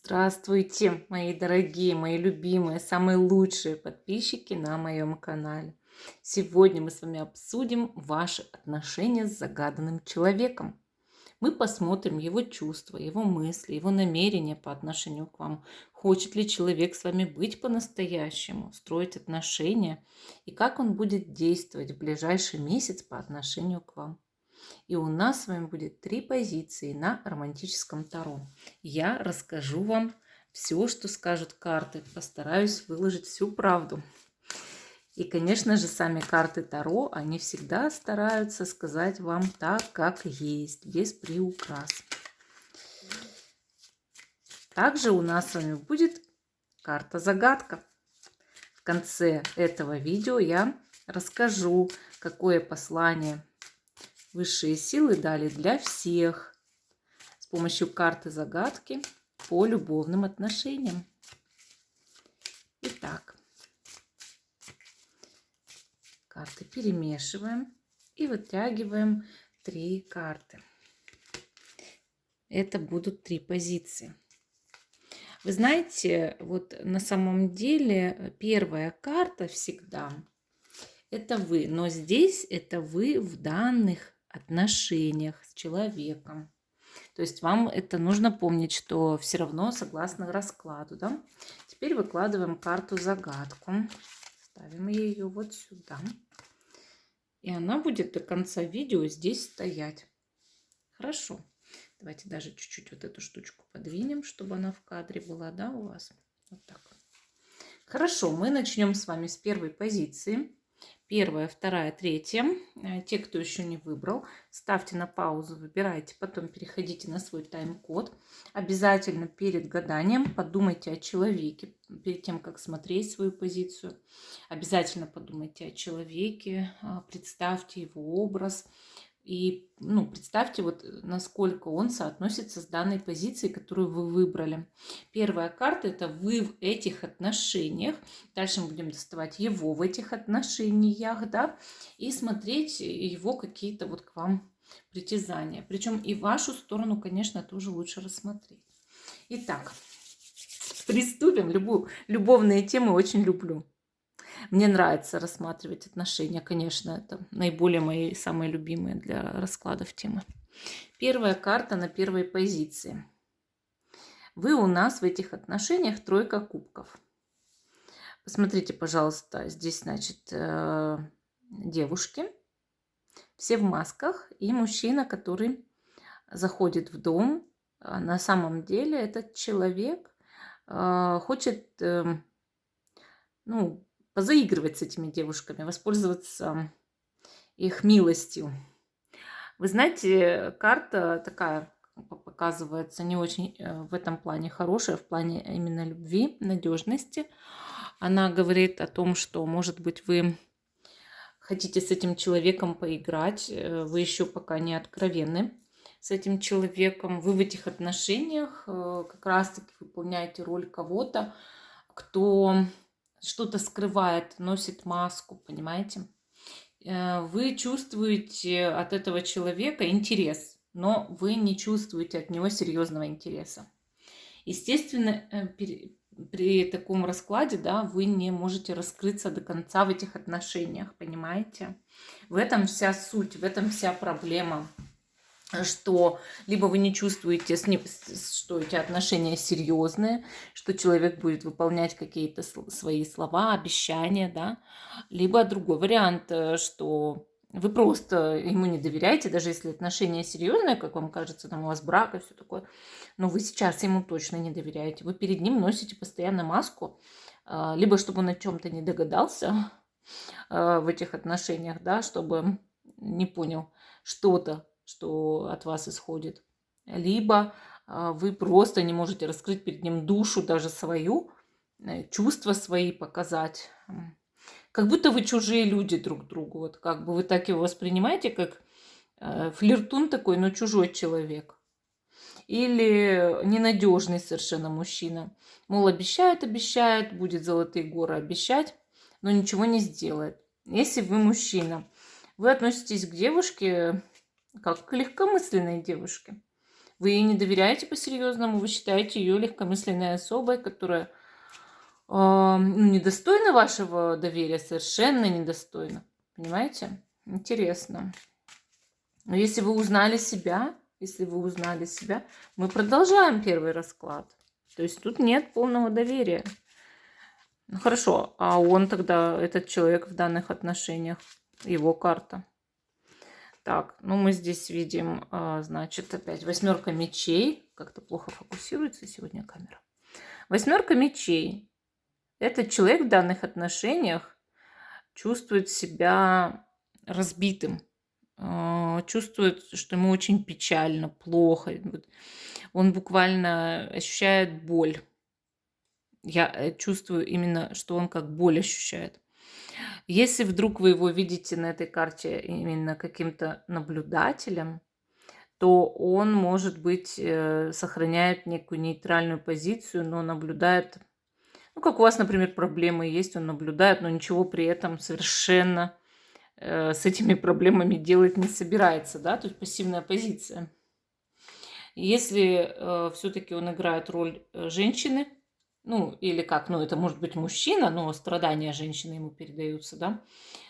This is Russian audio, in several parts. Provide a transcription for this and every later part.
Здравствуйте, мои дорогие, мои любимые, самые лучшие подписчики на моем канале. Сегодня мы с вами обсудим ваши отношения с загаданным человеком. Мы посмотрим его чувства, его мысли, его намерения по отношению к вам. Хочет ли человек с вами быть по-настоящему, строить отношения, и как он будет действовать в ближайший месяц по отношению к вам. И у нас с вами будет 3 позиции на романтическом таро. Я расскажу вам все, что скажут карты. Постараюсь выложить всю правду. И, конечно же, сами карты таро, они всегда стараются сказать вам так, как есть, без приукрас. Также у нас с вами будет карта-загадка. В конце этого видео я расскажу, какое послание высшие силы дали для всех с помощью карты загадки по любовным отношениям. Итак, карты перемешиваем и вытягиваем 3 карты. Это будут 3 позиции. Вы знаете, вот на самом деле первая карта всегда это вы, но здесь это вы в данных отношениях с человеком. То есть вам это нужно помнить, что все равно согласно раскладу. Да? Теперь выкладываем карту-загадку. Ставим ее вот сюда. И она будет до конца видео здесь стоять. Хорошо. Давайте даже чуть-чуть вот эту штучку подвинем, чтобы она в кадре была, да, у вас. Вот так. Хорошо, мы начнем с вами с первой позиции. Первая, вторая, третья. Те, кто еще не выбрал, ставьте на паузу, выбирайте, потом переходите на свой тайм-код. Обязательно перед гаданием подумайте о человеке, перед тем, как смотреть свою позицию. Обязательно подумайте о человеке, представьте его образ. И представьте, вот насколько он соотносится с данной позицией, которую вы выбрали. Первая карта – это вы в этих отношениях. Дальше мы будем доставать его в этих отношениях, да, и смотреть его какие-то вот к вам притязания. Причем и вашу сторону, конечно, тоже лучше рассмотреть. Итак, приступим. Любовные темы очень люблю. Мне нравится рассматривать отношения, конечно, это наиболее мои самые любимые для раскладов темы. Первая карта на первой позиции. Вы у нас в этих отношениях тройка кубков. Посмотрите, пожалуйста, здесь, значит, девушки, все в масках, и мужчина, который заходит в дом. На самом деле этот человек хочет, позаигрывать с этими девушками, воспользоваться их милостью. Вы знаете, карта такая показывается не очень в этом плане хорошая, в плане именно любви, надежности. Она говорит о том, что, может быть, вы хотите с этим человеком поиграть, вы еще пока не откровенны с этим человеком, вы в этих отношениях как раз-таки выполняете роль кого-то, кто что-то скрывает, носит маску, понимаете? Вы чувствуете от этого человека интерес, но вы не чувствуете от него серьезного интереса. Естественно, при таком раскладе, да, вы не можете раскрыться до конца в этих отношениях, понимаете? В этом вся суть, в этом вся проблема. Что либо вы не чувствуете, что эти отношения серьезные, что человек будет выполнять какие-то свои слова, обещания, да, либо другой вариант, что вы просто ему не доверяете, даже если отношения серьезные, как вам кажется, там у вас брак и все такое, но вы сейчас ему точно не доверяете. Вы перед ним носите постоянно маску, либо чтобы он о чем-то не догадался в этих отношениях, да, чтобы не понял что-то, что от вас исходит. Либо вы просто не можете раскрыть перед ним душу, даже свою, чувства свои показать. Как будто вы чужие люди друг другу. Вот как бы вы так его воспринимаете, как флиртун такой, но чужой человек. Или ненадежный совершенно мужчина. Мол, обещает, будет золотые горы обещать, но ничего не сделает. Если вы мужчина, вы относитесь к девушке как к легкомысленной девушке. Вы ей не доверяете по-серьезному, вы считаете ее легкомысленной особой, которая ну, недостойна вашего доверия, совершенно недостойна. Понимаете? Интересно. Но если вы узнали себя, мы продолжаем первый расклад. То есть тут нет полного доверия. Ну хорошо, а он тогда, этот человек в данных отношениях, его карта. Так, ну мы здесь видим, значит, опять 8 мечей. Как-то плохо фокусируется сегодня камера. 8 мечей. Этот человек в данных отношениях чувствует себя разбитым. Чувствует, что ему очень печально, плохо. Он буквально ощущает боль. Я чувствую именно, что он как боль ощущает. Если вдруг вы его видите на этой карте именно каким-то наблюдателем, то он, может быть, сохраняет некую нейтральную позицию, но наблюдает, ну, как у вас, например, проблемы есть, он наблюдает, но ничего при этом совершенно с этими проблемами делать не собирается, да, то есть пассивная позиция. Если все-таки он играет роль женщины, ну, или как, ну, это может быть мужчина, но страдания женщины ему передаются, да,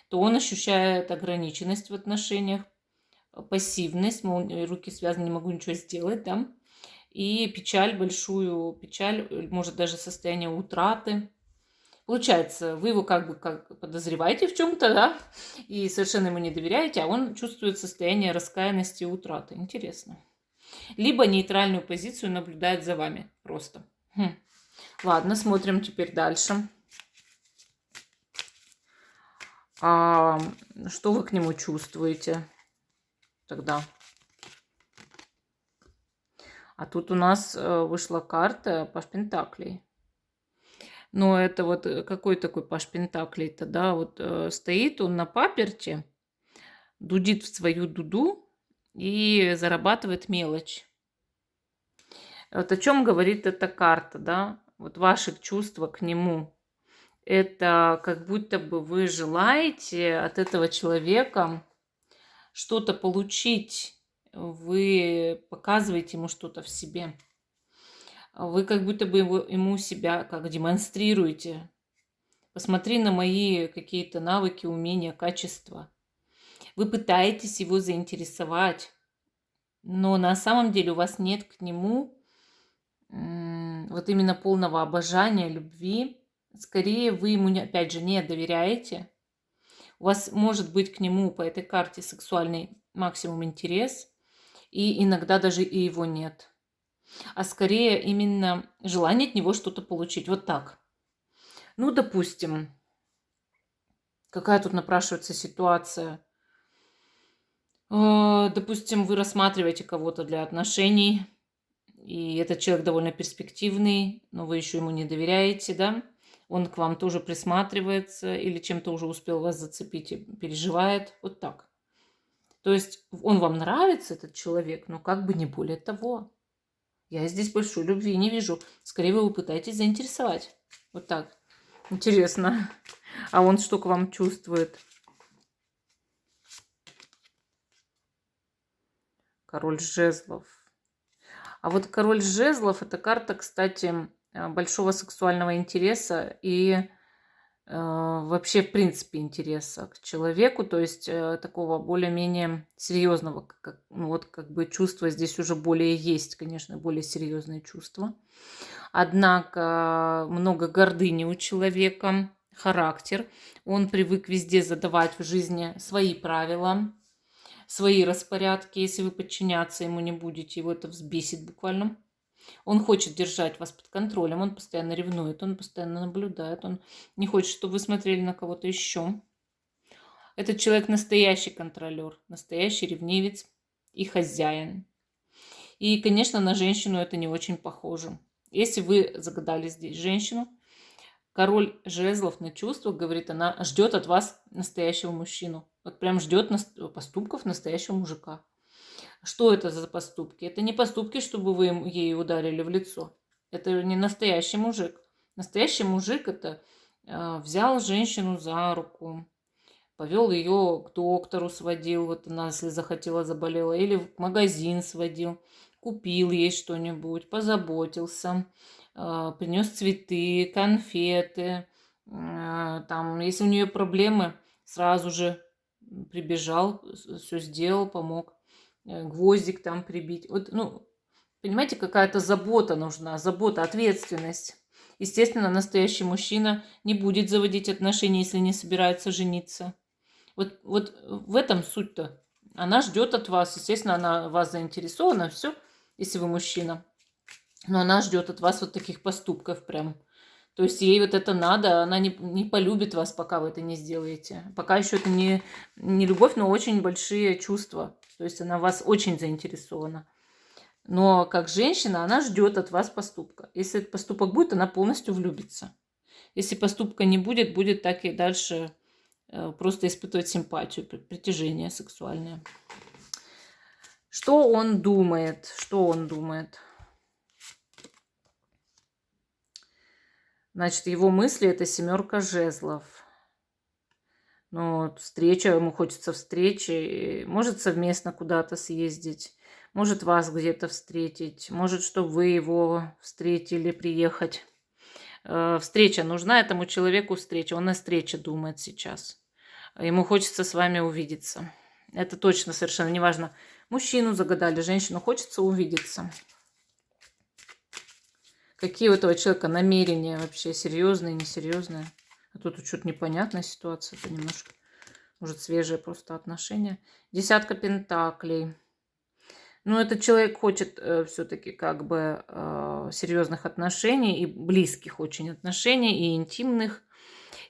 то он ощущает ограниченность в отношениях, пассивность, мол, руки связаны, не могу ничего сделать, да, и печаль, большую печаль, может даже состояние утраты. Получается, вы его как бы подозреваете в чем-то, да, и совершенно ему не доверяете, а он чувствует состояние раскаянности и утраты. Интересно. Либо нейтральную позицию наблюдает за вами просто. Ладно, смотрим теперь дальше. Что вы к нему чувствуете тогда? А тут у нас вышла карта Паж Пентаклей. Но это вот какой такой Паж Пентаклей-то, да? Вот стоит он на паперти, дудит в свою дуду и зарабатывает мелочь. Вот о чем говорит эта карта, да? Вот ваши чувства к нему. Это как будто бы вы желаете от этого человека что-то получить. Вы показываете ему что-то в себе. Вы как будто бы ему себя как демонстрируете. Посмотри на мои какие-то навыки, умения, качества. Вы пытаетесь его заинтересовать, но на самом деле у вас нет к нему вот именно полного обожания, любви. Скорее, вы ему, опять же, не доверяете. У вас может быть к нему по этой карте сексуальный максимум интерес, и иногда даже и его нет. А скорее именно желание от него что-то получить. Вот так. Ну, допустим, какая тут напрашивается ситуация? Допустим, вы рассматриваете кого-то для отношений, и этот человек довольно перспективный, но вы еще ему не доверяете, да? Он к вам тоже присматривается или чем-то уже успел вас зацепить и переживает. Вот так. То есть он вам нравится, этот человек, но как бы не более того. Я здесь большой любви не вижу. Скорее, вы его пытаетесь заинтересовать. Вот так. Интересно. А он что к вам чувствует? Король жезлов. А вот король жезлов — это карта, кстати, большого сексуального интереса и вообще, в принципе, интереса к человеку, то есть такого более-менее серьезного, ну, вот как бы чувства здесь уже более есть, конечно, более серьезные чувства. Однако много гордыни у человека, характер. Он привык везде задавать в жизни свои правила, свои распорядки. Если вы подчиняться ему не будете, его это взбесит буквально. Он хочет держать вас под контролем, он постоянно ревнует, он постоянно наблюдает, он не хочет, чтобы вы смотрели на кого-то еще. Этот человек настоящий контролер, настоящий ревнивец и хозяин. И, конечно, на женщину это не очень похоже. Если вы загадали здесь женщину, король жезлов на чувствах, говорит, она ждет от вас настоящего мужчину. Вот прям ждет поступков настоящего мужика. Что это за поступки? Это не поступки, чтобы вы ей ударили в лицо. Это не настоящий мужик. Настоящий мужик — это взял женщину за руку, повел ее к доктору, сводил, вот она, если захотела, заболела, или в магазин сводил, купил ей что-нибудь, позаботился, принес цветы, конфеты, там, если у нее проблемы, сразу же прибежал, все сделал, помог, гвоздик там прибить. Вот, ну, понимаете, какая-то забота нужна, забота, ответственность. Естественно, настоящий мужчина не будет заводить отношения, если не собирается жениться. Вот в этом суть-то. Она ждет от вас, естественно, она в вас заинтересована, все, если вы мужчина. Но она ждет от вас вот таких поступков прям. То есть ей вот это надо, она не полюбит вас, пока вы это не сделаете. Пока еще это не любовь, но очень большие чувства. То есть она в вас очень заинтересована. Но как женщина она ждет от вас поступка. Если этот поступок будет, она полностью влюбится. Если поступка не будет, будет так и дальше просто испытывать симпатию, притяжение сексуальное. Что он думает? Что он думает? Значит, его мысли – это 7 жезлов. Ну, встреча, ему хочется встречи. Может совместно куда-то съездить. Может вас где-то встретить. Может, чтобы вы его встретили, приехать. Встреча нужна этому человеку, встреча. Он о встрече думает сейчас. Ему хочется с вами увидеться. Это точно совершенно неважно. Мужчину загадали, женщину, хочется увидеться. Какие у этого человека намерения вообще, серьезные, несерьезные? А тут что-то непонятная ситуация, это немножко, может, свежие просто отношения. 10 пентаклей. Ну, этот человек хочет все-таки как бы серьезных отношений и близких очень отношений, и интимных,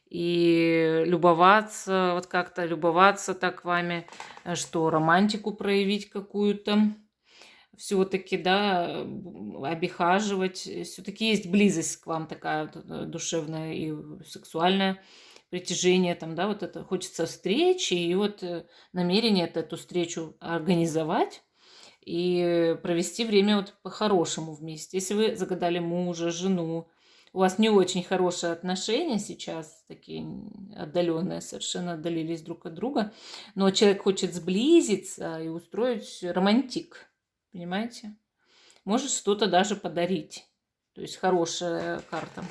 и любоваться, вот как-то любоваться так вами, что романтику проявить какую-то. Все-таки, да, обихаживать. Все-таки есть близость к вам такая душевная и сексуальная, притяжение там, да, вот это хочется встречи, и вот намерение это эту встречу организовать и провести время вот по-хорошему вместе. Если вы загадали мужа, жену, у вас не очень хорошие отношения сейчас, такие отдаленные, совершенно отдалились друг от друга, но человек хочет сблизиться и устроить романтик. Понимаете? Может что-то даже подарить. То есть хорошая карта.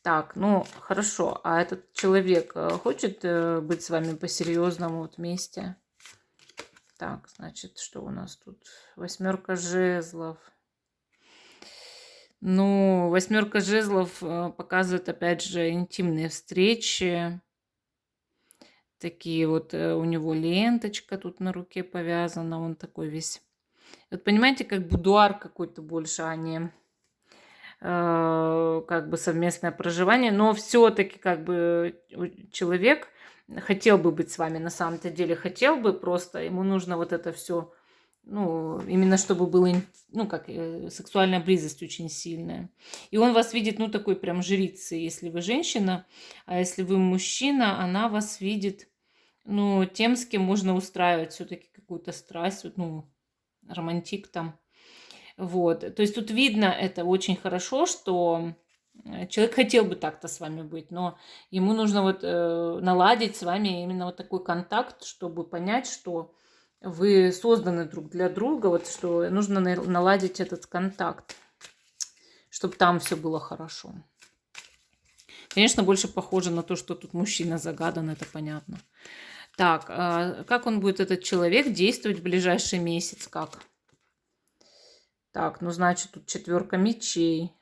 Так, ну хорошо. А этот человек хочет быть с вами по-серьезному вот вместе? Так, значит, что у нас тут? 8 жезлов. Ну, 8 жезлов показывает, опять же, интимные встречи. Такие вот у него ленточка тут на руке повязана. Он такой весь... Вот понимаете, как будуар какой-то больше, а не как бы совместное проживание. Но все-таки как бы человек хотел бы быть с вами, на самом-то деле хотел бы, просто ему нужно вот это все, ну, именно чтобы было, ну, как сексуальная близость очень сильная. И он вас видит, ну, такой прям жрицей, если вы женщина, а если вы мужчина, она вас видит, ну, тем, с кем можно устраивать все-таки какую-то страсть, вот, ну, романтик там. Вот. То есть тут видно это очень хорошо, что человек хотел бы так-то с вами быть, но ему нужно вот наладить с вами именно вот такой контакт, чтобы понять, что вы созданы друг для друга, вот что нужно наладить этот контакт, чтобы там все было хорошо. Конечно, больше похоже на то, что тут мужчина загадан, это понятно. Так, как он будет, этот человек, действовать в ближайший месяц? Как? Так, ну, значит, тут 4 мечей.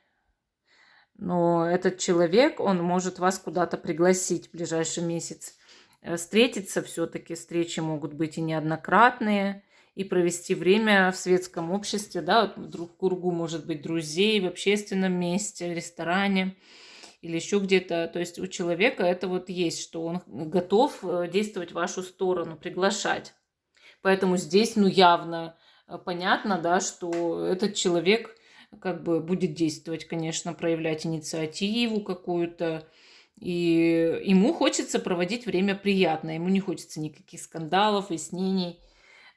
Но этот человек, он может вас куда-то пригласить в ближайший месяц. Встретиться все-таки, встречи могут быть и неоднократные, и провести время в светском обществе, да, в кругу, может быть, друзей, в общественном месте, в ресторане или еще где-то. То есть у человека это вот есть, что он готов действовать в вашу сторону, приглашать. Поэтому здесь, ну, явно понятно, да, что этот человек как бы будет действовать, конечно, проявлять инициативу какую-то. И ему хочется проводить время приятно. Ему не хочется никаких скандалов, выяснений,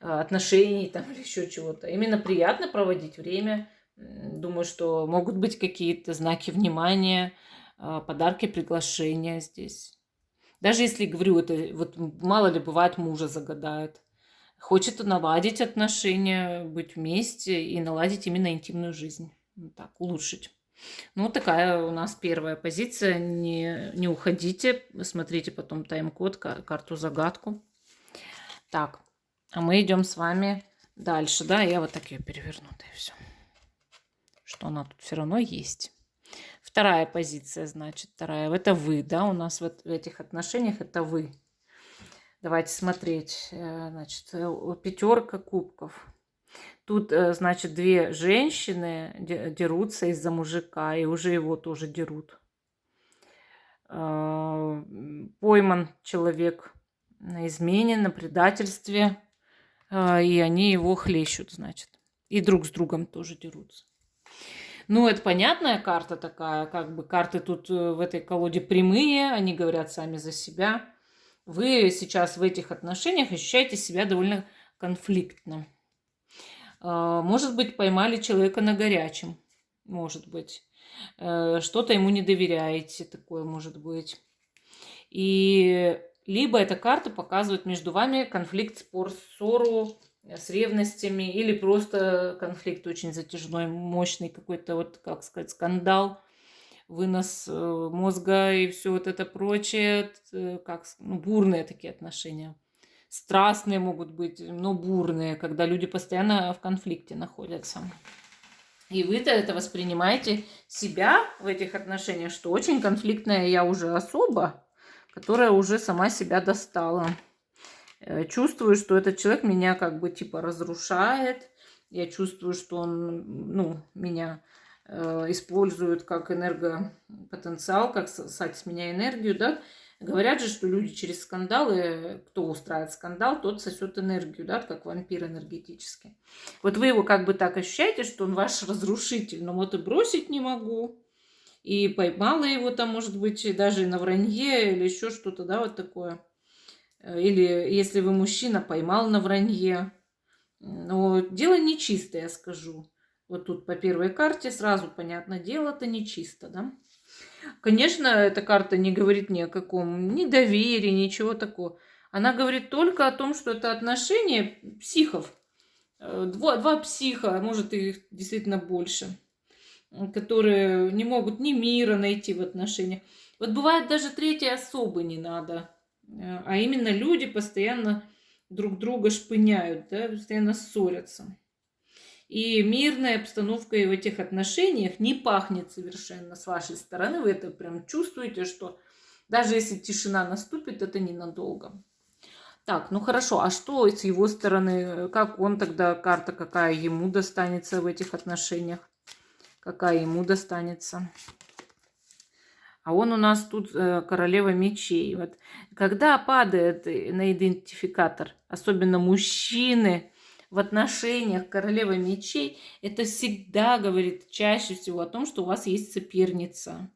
отношений там или еще чего-то. Именно приятно проводить время. Думаю, что могут быть какие-то знаки внимания, подарки, приглашения здесь. Даже если, говорю, это вот мало ли бывает, мужа загадают. хочет наладить отношения, быть вместе и наладить именно интимную жизнь. Вот так, улучшить. Ну, вот такая у нас первая позиция. Не уходите, смотрите потом тайм-код, карту-загадку. Так, а мы идем с вами дальше, да? Я вот так ее переверну, и все. Что она тут все равно есть. Вторая позиция, значит, вторая. Это вы, да? У нас вот в этих отношениях это вы. Давайте смотреть. Значит, пятерка кубков. Тут, значит, две женщины дерутся из-за мужика, и уже его тоже дерут. Пойман человек на измене, на предательстве, и они его хлещут, значит. И друг с другом тоже дерутся. Ну, это понятная карта такая, как бы карты тут в этой колоде прямые, они говорят сами за себя. Вы сейчас в этих отношениях ощущаете себя довольно конфликтно. Может быть, поймали человека на горячем, может быть. Что-то ему не доверяете, такое может быть. И либо эта карта показывает между вами конфликт, спор, ссору с ревностями, или просто конфликт очень затяжной, мощный какой-то, вот, как сказать, скандал, вынос мозга и все вот это прочее, как, ну, бурные такие отношения. Страстные могут быть, но бурные, когда люди постоянно в конфликте находятся. И вы-то это воспринимаете себя в этих отношениях, что очень конфликтная я уже особа, которая уже сама себя достала. Чувствую, что этот человек меня как бы типа разрушает. Я чувствую, что он, ну, меня использует как энергопотенциал, как сосать с меня энергию, да. Говорят же, что люди через скандалы, кто устраивает скандал, тот сосет энергию, да, как вампир энергетический. Вот вы его как бы так ощущаете, что он ваш разрушитель, но вот и бросить не могу. И поймала его там, может быть, даже на вранье или еще что-то, да, вот такое. Или если вы мужчина, поймал на вранье. Но дело нечисто, я скажу. Вот тут по первой карте сразу понятно, дело-то нечисто, да. Конечно, эта карта не говорит ни о каком недоверии, ничего такого. Она говорит только о том, что это отношения психов. Два психа, а может их действительно больше, которые не могут ни мира найти в отношениях. Вот бывает даже третьей особы не надо. А именно люди постоянно друг друга шпыняют, да, постоянно ссорятся. И мирной обстановкой в этих отношениях не пахнет совершенно с вашей стороны. Вы это прям чувствуете, что даже если тишина наступит, это ненадолго. Так, ну хорошо, а что с его стороны? Как он тогда, карта какая ему достанется в этих отношениях? Какая ему достанется? А он у нас тут королева мечей. Вот. Когда падает на идентификатор, особенно мужчины, в отношениях королева мечей, это всегда говорит чаще всего о том, что у вас есть соперница.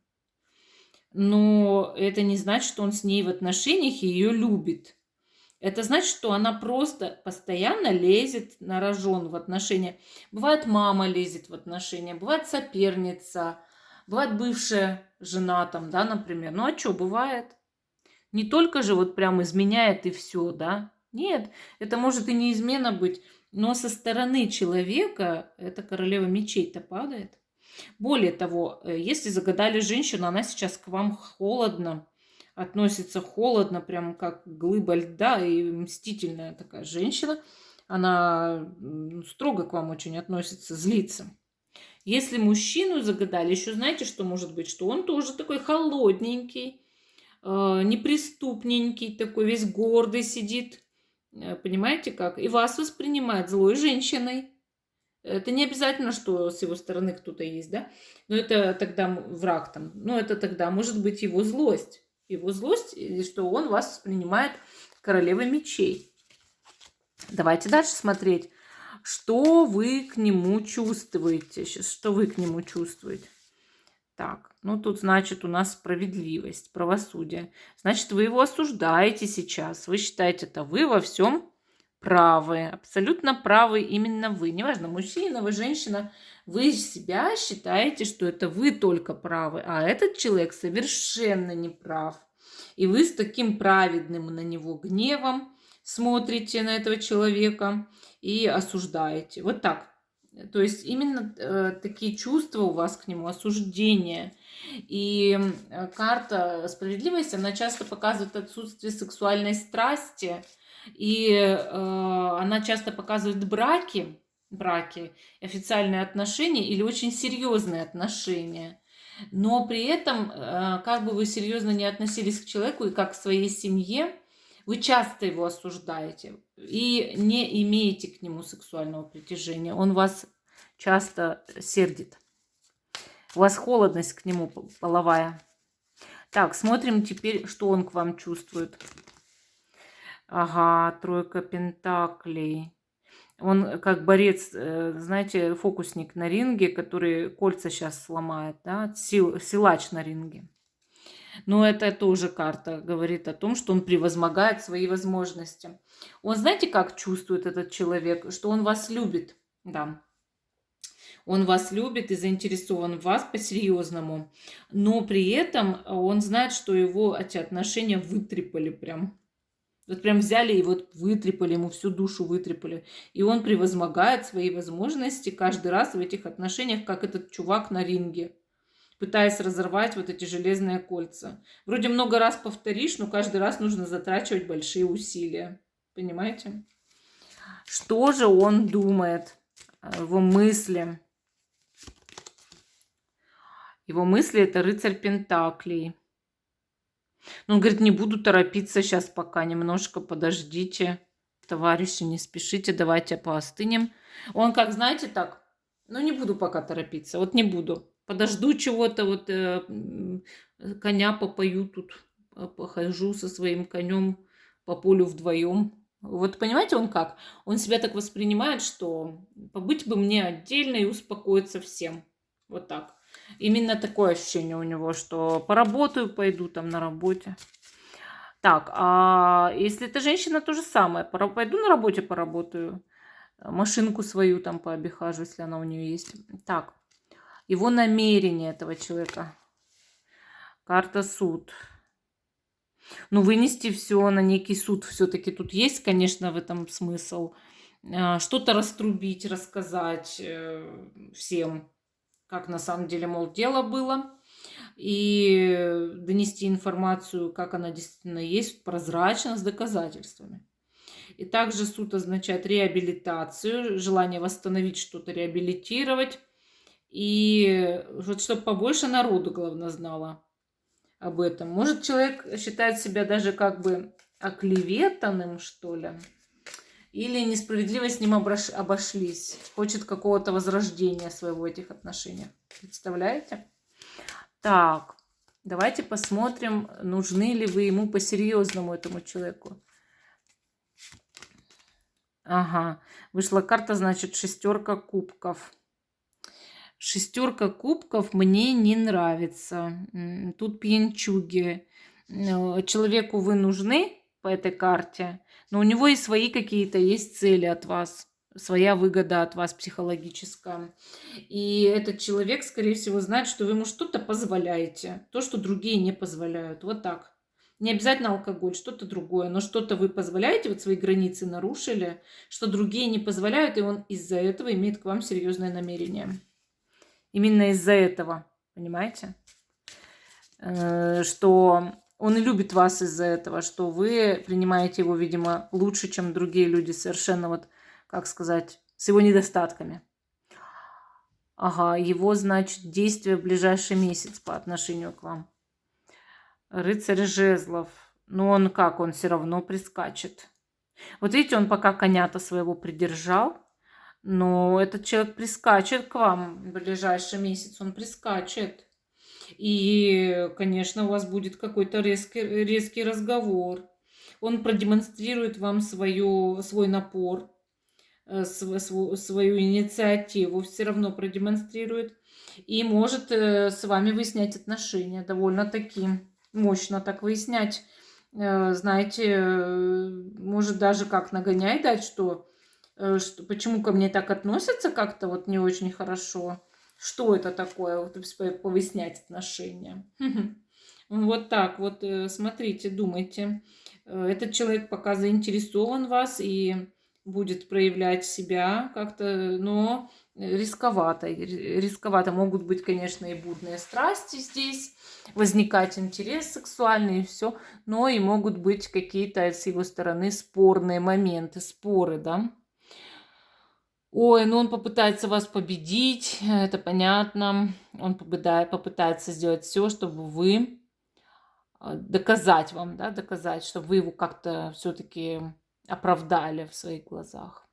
Но это не значит, что он с ней в отношениях и ее любит. Это значит, что она просто постоянно лезет на рожон в отношения. Бывает, мама лезет в отношения, бывает соперница, бывает бывшая жена там, да, например. Ну а что, бывает? Не только же вот прям изменяет и все, да? Нет, это может и не измена быть. Но со стороны человека эта королева мечей-то падает. Более того, если загадали женщину, она сейчас к вам холодно относится, холодно, прям как глыба льда, и мстительная такая женщина. Она строго к вам очень относится, злится. Если мужчину загадали, еще знаете, что может быть? Что он тоже такой холодненький, неприступненький, такой весь гордый сидит. Понимаете как? И вас воспринимает злой женщиной. Это не обязательно, что с его стороны кто-то есть, да? Но это тогда враг там. Но это тогда может быть его злость. Его злость, что он вас воспринимает королевой мечей. Давайте дальше смотреть. Что вы к нему чувствуете? Что вы к нему чувствуете? Так, ну тут, значит, у нас справедливость, правосудие. Значит, вы его осуждаете сейчас. Вы считаете, это вы во всем правы. Абсолютно правы именно вы. Неважно, мужчина, вы женщина. Вы себя считаете, что это вы только правы, а этот человек совершенно не прав. И вы с таким праведным на него гневом смотрите на этого человека и осуждаете. Вот так. То есть именно такие чувства у вас к нему, осуждение. И карта справедливости, она часто показывает отсутствие сексуальной страсти, и она часто показывает браки, официальные отношения или очень серьезные отношения. Но при этом, как бы вы серьезно не относились к человеку и как к своей семье, вы часто его осуждаете и не имеете к нему сексуального притяжения. Он вас часто сердит. У вас холодность к нему половая. Так, смотрим теперь, что он к вам чувствует. Ага, тройка пентаклей. Он как борец, знаете, фокусник на ринге, который кольца сейчас сломает, да? Силач на ринге. Но это тоже карта говорит о том, что он превозмогает свои возможности. Он, знаете, как чувствует этот человек? Что он вас любит, да. Он вас любит и заинтересован в вас по-серьезному. Но при этом он знает, что его эти отношения вытрепали прям. Вот прям взяли и вот вытрепали, ему всю душу вытрепали. И он превозмогает свои возможности каждый раз в этих отношениях, как этот чувак на ринге, пытаясь разорвать вот эти железные кольца. Вроде много раз повторишь, но каждый раз нужно затрачивать большие усилия. Понимаете? Что же он думает? Его мысли. Его мысли — это рыцарь Пентаклей. Он говорит, не буду торопиться сейчас пока, немножко подождите. Товарищи, не спешите, давайте поостынем. Он как, знаете, так, ну не буду пока торопиться, вот не буду. Подожду чего-то, вот коня попою тут, похожу со своим конем по полю вдвоем. Вот понимаете, он как? Он себя так воспринимает, что побыть бы мне отдельно и успокоиться всем. Вот так. Именно такое ощущение у него, что поработаю, пойду там на работе. Так, а если это женщина, то же самое. Пойду на работе поработаю. Машинку свою там пообихажу, если она у нее есть. Так, его намерение этого человека. Карта суд. Ну, вынести все на некий суд все-таки тут есть, конечно, в этом смысл. Что-то раструбить, рассказать всем, как на самом деле, мол, дело было. И донести информацию, как она действительно есть, прозрачно, с доказательствами. И также суд означает реабилитацию, желание восстановить что-то, реабилитировать. И вот чтобы побольше народу, главное, знало об этом. Может, человек считает себя даже как бы оклеветанным, что ли, или несправедливо с ним обошлись. Хочет какого-то возрождения своего в этих отношениях. Представляете? Так, давайте посмотрим, нужны ли вы ему по-серьезному, этому человеку. Ага, вышла карта, значит, шестерка кубков. Шестерка кубков мне не нравится. Тут пьянчуги. Человеку вы нужны по этой карте, но у него и свои какие-то есть цели от вас. Своя выгода от вас психологическая. И этот человек, скорее всего, знает, что вы ему что-то позволяете. То, что другие не позволяют. Вот так. Не обязательно алкоголь, что-то другое. Но что-то вы позволяете, вот свои границы нарушили, что другие не позволяют, и он из-за этого имеет к вам серьезное намерение. Именно из-за этого, понимаете? Что он и любит вас из-за этого, что вы принимаете его, видимо, лучше, чем другие люди, совершенно вот, как сказать, с его недостатками. Ага, его, значит, действия в ближайший месяц по отношению к вам. Рыцарь жезлов. Но он как? Он все равно прискачет. Вот видите, он пока коня-то своего придержал, но этот человек прискачет к вам в ближайший месяц. Он прискачет. И, конечно, у вас будет какой-то резкий разговор. Он продемонстрирует вам свой напор, свою инициативу все равно продемонстрирует. И может с вами выяснять отношения довольно-таки мощно так выяснять. Знаете, может даже как нагоняй дать, что почему ко мне так относятся как-то вот не очень хорошо. Что это такое? Вот, повыяснять отношения. Вот так вот, смотрите, думайте. Этот человек пока заинтересован в вас и будет проявлять себя как-то, но рисковато. Рисковато. Могут быть, конечно, и бурные страсти здесь, возникать интерес сексуальный и все, но и могут быть какие-то с его стороны спорные моменты, споры, да. Ой, ну он попытается вас победить, это понятно. Он попытается сделать все, чтобы вы доказать вам, да, доказать, чтобы вы его как-то все-таки оправдали в своих глазах.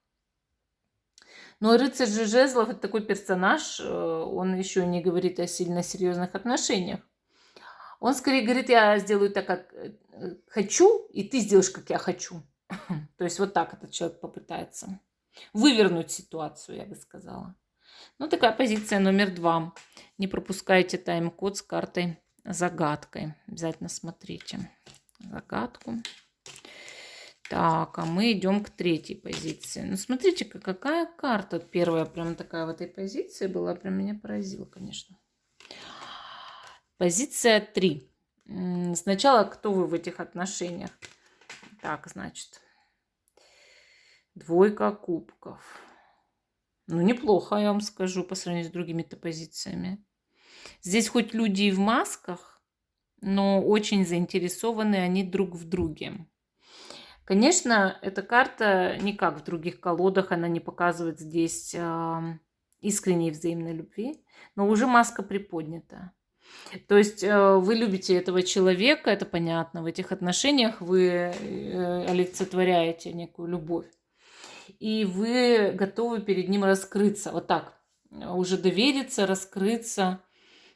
Но рыцарь же жезлов это такой персонаж, он еще не говорит о сильно серьезных отношениях. Он скорее говорит, я сделаю так, как хочу, и ты сделаешь, как я хочу. То есть вот так этот человек попытается вывернуть ситуацию, я бы сказала. Ну, такая позиция номер 2. Не пропускайте тайм-код с картой загадкой. Обязательно смотрите загадку. Так, а мы идем к 3-й позиции. Ну, смотрите-ка, какая карта. Первая прям такая в этой позиции была. Прям меня поразила, конечно. Позиция 3. Сначала, кто вы в этих отношениях? Так, значит, 2 кубков. Ну, неплохо, я вам скажу, по сравнению с другими-то позициями. Здесь хоть люди и в масках, но очень заинтересованы они друг в друге. Конечно, эта карта не как в других колодах, она не показывает здесь искренней взаимной любви, но уже маска приподнята. То есть вы любите этого человека, это понятно, в этих отношениях вы олицетворяете некую любовь. И вы готовы перед ним раскрыться, вот так, уже довериться, раскрыться.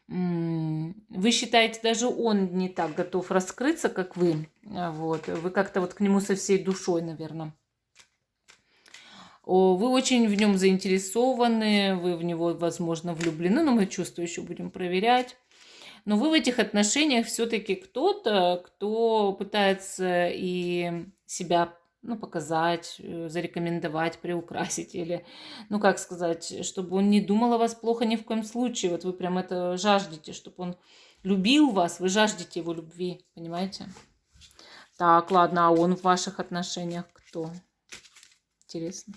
Вы считаете, даже он не так готов раскрыться, как вы. Вот. Вы как-то вот к нему со всей душой, наверное. Вы очень в нем заинтересованы, вы в него, возможно, влюблены, но мы чувства еще будем проверять. Но вы в этих отношениях все-таки кто-то, кто пытается и себя показать, зарекомендовать, приукрасить. Или, как сказать, чтобы он не думал о вас плохо ни в коем случае. Вот вы прям это жаждете, чтобы он любил вас, вы жаждете его любви, понимаете? Так, ладно, а он в ваших отношениях кто? Интересно.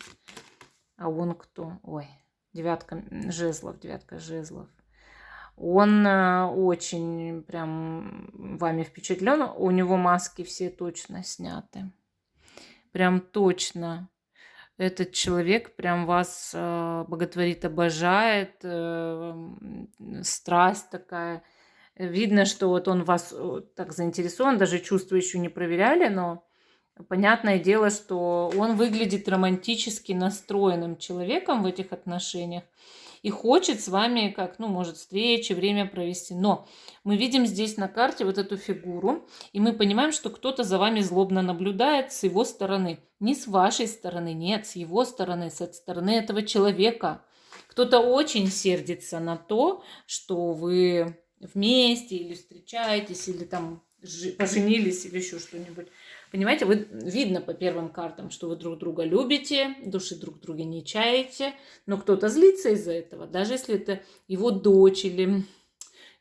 А он кто? Ой, 9 жезлов, 9 жезлов. Он очень прям вами впечатлен. У него маски все точно сняты. Прям точно. Этот человек прям вас боготворит, обожает. Страсть такая. Видно, что вот он вас так заинтересован. Даже чувства еще не проверяли, но понятное дело, что он выглядит романтически настроенным человеком в этих отношениях. И хочет с вами, может, встречи, время провести. Но мы видим здесь на карте вот эту фигуру, и мы понимаем, что кто-то за вами злобно наблюдает с его стороны. Не с вашей стороны, нет, с его стороны, со стороны этого человека. Кто-то очень сердится на то, что вы вместе или встречаетесь, или там поженились, или еще что-нибудь. Понимаете, видно по первым картам, что вы друг друга любите, души друг друга не чаете, но кто-то злится из-за этого, даже если это его дочь или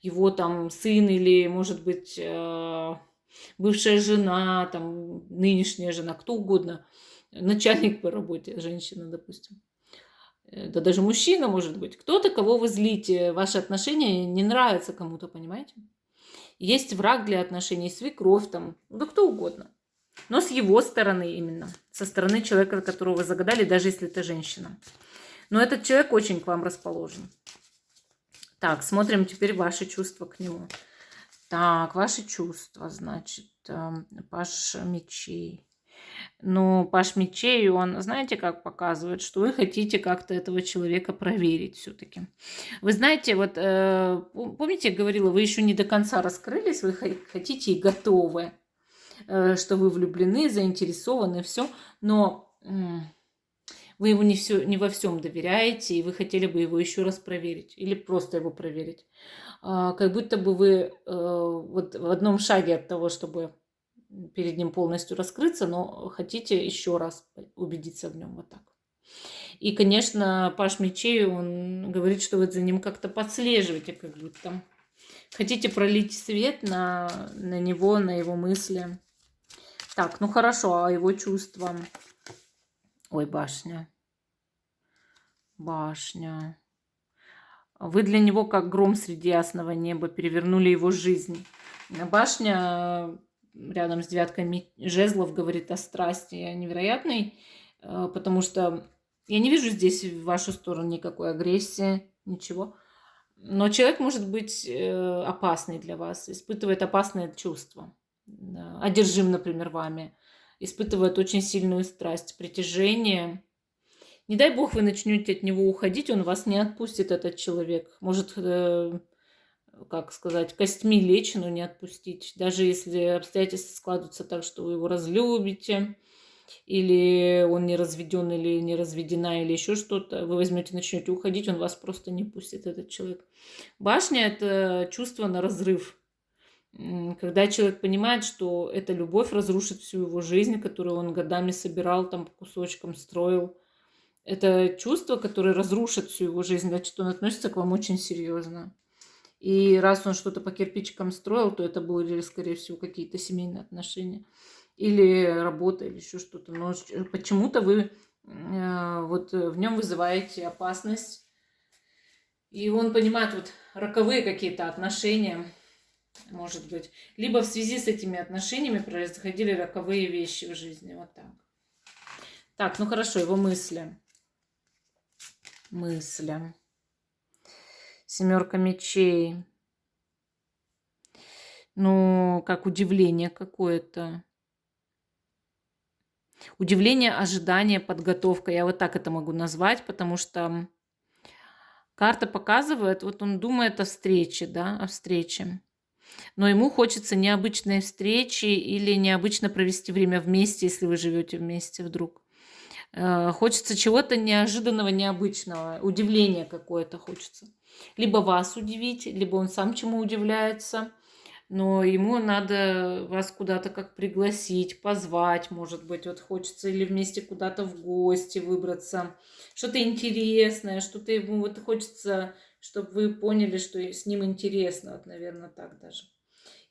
его там сын, или, может быть, бывшая жена, там, нынешняя жена, кто угодно, начальник по работе, женщина, допустим. Да даже мужчина, может быть. Кто-то, кого вы злите, ваши отношения не нравятся кому-то, понимаете? Есть враг для отношений, свекровь, там, да кто угодно. Но с его стороны именно, со стороны человека, которого вы загадали, даже если это женщина. Но этот человек очень к вам расположен. Так, смотрим теперь ваши чувства к нему. Так, ваши чувства, значит, паш мечей. Ну, паш мечей, он, знаете, как показывает, что вы хотите как-то этого человека проверить все-таки. Вы знаете, вот, помните, я говорила, вы еще не до конца раскрылись, вы хотите и готовы, что вы влюблены, заинтересованы, все, но вы его не во всем доверяете, и вы хотели бы его еще раз проверить, или просто его проверить. Как будто бы вы вот в одном шаге от того, чтобы перед ним полностью раскрыться, но хотите еще раз убедиться в нем вот так. И, конечно, паш мечей, он говорит, что вы за ним как-то подслеживаете, как будто. Хотите пролить свет на него, на его мысли. Так, ну хорошо, а его чувства? Ой, башня. Башня. Вы для него как гром среди ясного неба, перевернули его жизнь. Башня рядом с девяткой жезлов говорит о страсти невероятной, потому что я не вижу здесь в вашу сторону никакой агрессии, ничего. Но человек может быть опасный для вас, испытывает опасные чувства. Да, одержим, например, вами, испытывает очень сильную страсть, притяжение. Не дай бог вы начнете от него уходить, он вас не отпустит, этот человек. Может, как сказать, костьми лечь, но не отпустить. Даже если обстоятельства складываются так, что вы его разлюбите, или он не разведен, или не разведена, или еще что-то, вы возьмете, начнете уходить, он вас просто не пустит, этот человек. Башня – это чувство на разрыв. Когда человек понимает, что эта любовь разрушит всю его жизнь, которую он годами собирал, там по кусочкам строил. Это чувство, которое разрушит всю его жизнь, значит, он относится к вам очень серьезно. И раз он что-то по кирпичикам строил, то это были, скорее всего, какие-то семейные отношения. Или работа, или еще что-то. Но почему-то вы вот в нем вызываете опасность. И он понимает вот роковые какие-то отношения, может быть. Либо в связи с этими отношениями происходили роковые вещи в жизни. Вот так. Так, ну хорошо, его мысли. Мысли. Семерка мечей. Ну, как удивление какое-то. Удивление, ожидание, подготовка. Я вот так это могу назвать, потому что карта показывает, вот он думает о встрече, да, о встрече. Но ему хочется необычной встречи или необычно провести время вместе, если вы живете вместе вдруг. Хочется чего-то неожиданного, необычного, удивления какое-то хочется. Либо вас удивить, либо он сам чему удивляется, но ему надо вас куда-то как пригласить, позвать, может быть, вот хочется или вместе куда-то в гости выбраться, что-то интересное, что-то ему вот хочется, чтобы вы поняли, что с ним интересно, вот, наверное, так даже.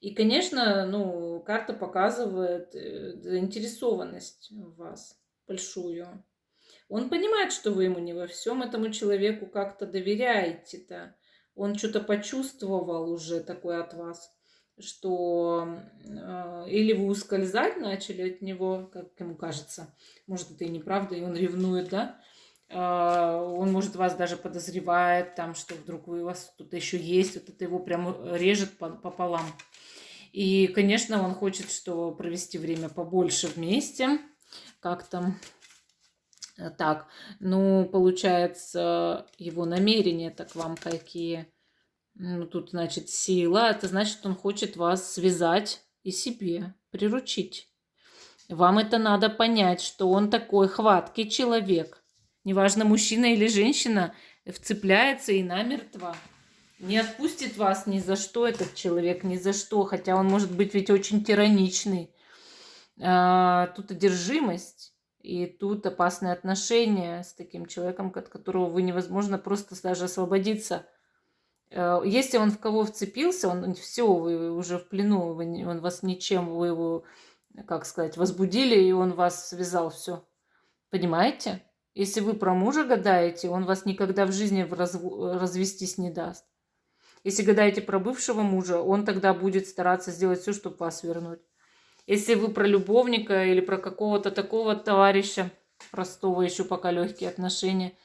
И, конечно, ну, карта показывает заинтересованность в вас большую. Он понимает, что вы ему не во всем этому человеку как-то доверяете-то. Он что-то почувствовал уже такое от вас, что или вы ускользать начали от него, как ему кажется. Может, это и неправда, и он ревнует, да? Он, может, вас даже подозревает, там, что вдруг у вас кто-то еще есть. Вот это его прям режет пополам. И, конечно, он хочет, что провести время побольше вместе. Как там? Так, ну, получается, его намерения-то к вам какие? Ну, тут, значит, сила. Это значит, он хочет вас связать и себе приручить. Вам это надо понять, что он такой хваткий человек. Неважно, мужчина или женщина, вцепляется и намертво. Не отпустит вас ни за что этот человек, ни за что. Хотя он может быть ведь очень тираничный. Тут одержимость. И тут опасные отношения с таким человеком, от которого вы невозможно просто даже освободиться. Если он в кого вцепился, он все, вы уже в плену, он вас ничем, вы его, как сказать, возбудили, и он вас связал, все. Понимаете? Если вы про мужа гадаете, он вас никогда в жизни развестись не даст. Если гадаете про бывшего мужа, он тогда будет стараться сделать все, чтобы вас вернуть. Если вы про любовника или про какого-то такого товарища, простого еще пока легкие отношения,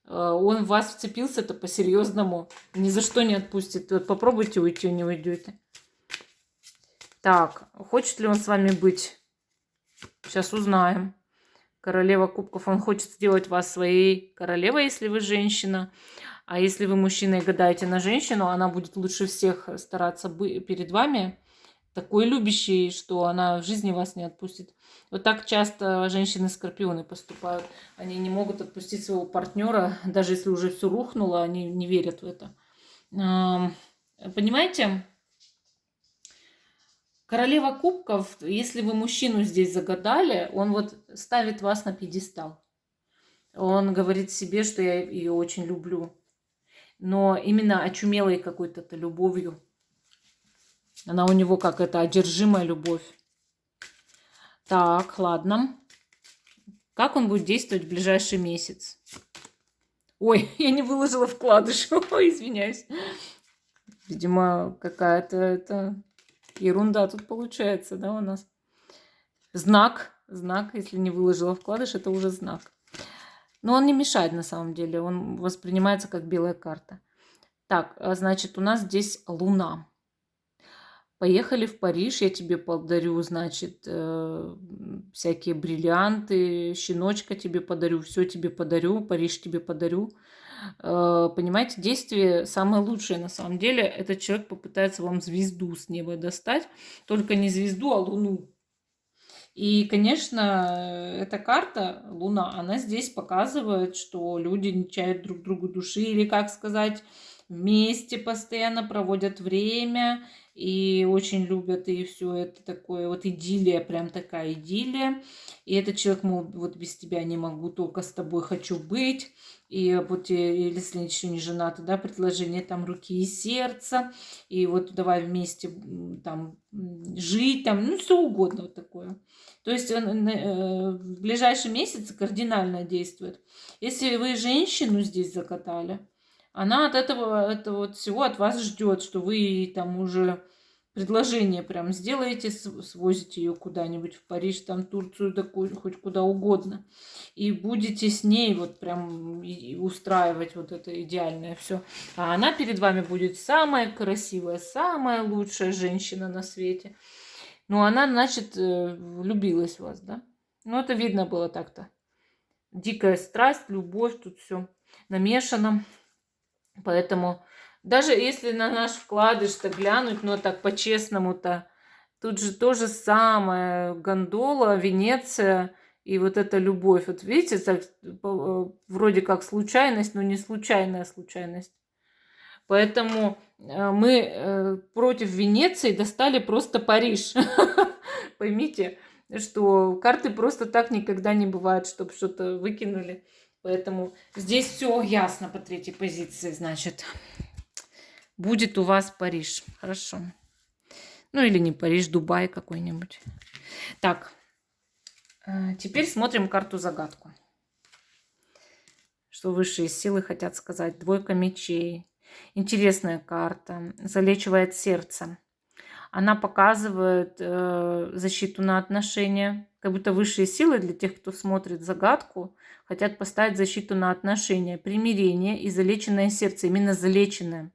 он в вас вцепился-то по-серьезному, ни за что не отпустит. Вот попробуйте уйти, не уйдете. Так, хочет ли он с вами быть? Сейчас узнаем. Королева кубков, он хочет сделать вас своей королевой, если вы женщина. А если вы мужчина и гадаете на женщину, она будет лучше всех стараться перед вами, такой любящий, что она в жизни вас не отпустит. Вот так часто женщины-скорпионы поступают. Они не могут отпустить своего партнера, даже если уже все рухнуло, они не верят в это. Понимаете? Королева кубков, если вы мужчину здесь загадали, он вот ставит вас на пьедестал. Он говорит себе, что я ее очень люблю. Но именно очумелой какой-то любовью. Она у него как это, одержимая любовь. Так, ладно. Как он будет действовать в ближайший месяц? Ой, я не выложила вкладыш. Ой, извиняюсь. Видимо, какая-то это ерунда тут получается, да, у нас. Знак, если не выложила вкладыш, это уже знак. Но он не мешает на самом деле, он воспринимается как белая карта. Так, значит, у нас здесь Луна. Поехали в Париж, я тебе подарю, значит, всякие бриллианты, щеночка тебе подарю, все тебе подарю, Париж тебе подарю. Понимаете, действие самое лучшее на самом деле. Этот человек попытается вам звезду с неба достать, только не звезду, а Луну. И, конечно, эта карта, Луна, она здесь показывает, что люди не чают друг другу души, или, как сказать, вместе постоянно проводят время и очень любят, и все это такое, вот идиллия, прям такая идиллия. И этот человек, мол, вот без тебя не могу, только с тобой хочу быть. И вот, если еще не женаты, да, предложение там руки и сердца, и вот давай вместе там жить, там, ну, все угодно вот такое. То есть он в ближайшие месяцы кардинально действует. Если вы женщину здесь закатали, она от этого вот всего от вас ждет, что вы там уже предложение прям сделаете, свозите ее куда-нибудь в Париж, там Турцию, такую, хоть куда угодно. И будете с ней вот прям устраивать вот это идеальное все. А она перед вами будет самая красивая, самая лучшая женщина на свете. Ну, она, значит, влюбилась в вас, да? Ну, это видно было так-то. Дикая страсть, любовь, тут все намешано. Поэтому даже если на наш вкладыш-то глянуть, ну, так по-честному-то, тут же то же самое. Гондола, Венеция и вот эта любовь. Вот видите, так, вроде как случайность, но не случайная случайность. Поэтому мы против Венеции достали просто Париж. Поймите, что карты просто так никогда не бывает, чтобы что-то выкинули. Поэтому здесь все ясно по третьей позиции, значит. Будет у вас Париж. Хорошо. Ну или не Париж, Дубай какой-нибудь. Так, теперь смотрим карту-загадку. Что высшие силы хотят сказать. Двойка мечей. Интересная карта. Залечивает сердце. Она показывает защиту на отношения. Как будто высшие силы для тех, кто смотрит загадку, хотят поставить защиту на отношения. Примирение и залеченное сердце. Именно залеченное.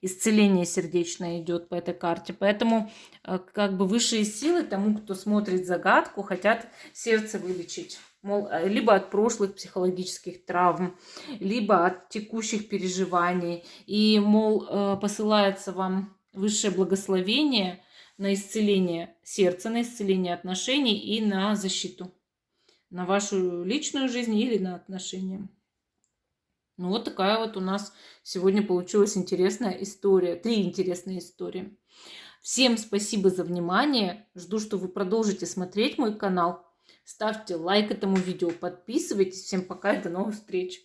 Исцеление сердечное идет по этой карте. Поэтому как бы высшие силы тому, кто смотрит загадку, хотят сердце вылечить. Мол, либо от прошлых психологических травм, либо от текущих переживаний. И, мол, посылается вам высшее благословение на исцеление сердца, на исцеление отношений и на защиту. На вашу личную жизнь или на отношения. Ну, вот такая вот у нас сегодня получилась интересная история. 3 интересные истории. Всем спасибо за внимание. Жду, что вы продолжите смотреть мой канал. Ставьте лайк этому видео, подписывайтесь. Всем пока и до новых встреч.